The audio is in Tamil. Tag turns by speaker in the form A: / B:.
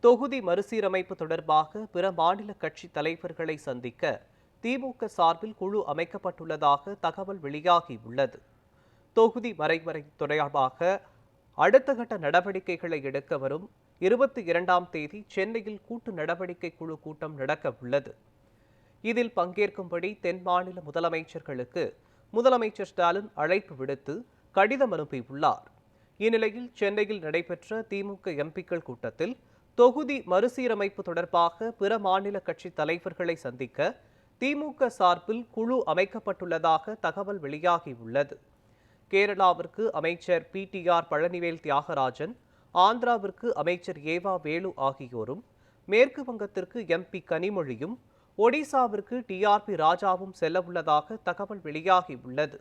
A: தொகுதி மறுசீரமைப்பு தொடர்பாக பிற மாநில கட்சி தலைவர்களை சந்திக்க திமுக சார்பில் குழு அமைக்கப்பட்டுள்ளதாக தகவல் வெளியாகியுள்ளது. தொகுதி மறைமுறை தொடர்பாக அடுத்த கட்ட நடவடிக்கைகளை எடுக்க வரும் 22ஆம் தேதி சென்னையில் கூட்டு நடவடிக்கை குழு கூட்டம் நடக்க உள்ளது. இதில் பங்கேற்கும்படி தென் மாநில முதலமைச்சர்களுக்கு முதலமைச்சர் ஸ்டாலின் அழைப்பு விடுத்து கடிதம் அனுப்பியுள்ளார். இந்நிலையில் சென்னையில் நடைபெற்ற திமுக எம்பிக்கள் கூட்டத்தில் தொகுதி மறுசீரமைப்பு தொடர்பாக பிற மாநில கட்சி தலைவர்களை சந்திக்க திமுக சார்பில் குழு அமைக்கப்பட்டுள்ளதாக தகவல் வெளியாகியுள்ளது. கேரளாவிற்கு அமைச்சர் பிடிஆர் பழனிவேல் தியாகராஜன், ஆந்திராவிற்கு அமைச்சர் ஏவா வேலு ஆகியோரும், மேற்கு வங்கத்திற்கு எம்பி கனிமொழியும், ஒடிசாவிற்கு டிஆர்பி ராஜாவும் செல்லவுள்ளதாக தகவல் வெளியாகியுள்ளது.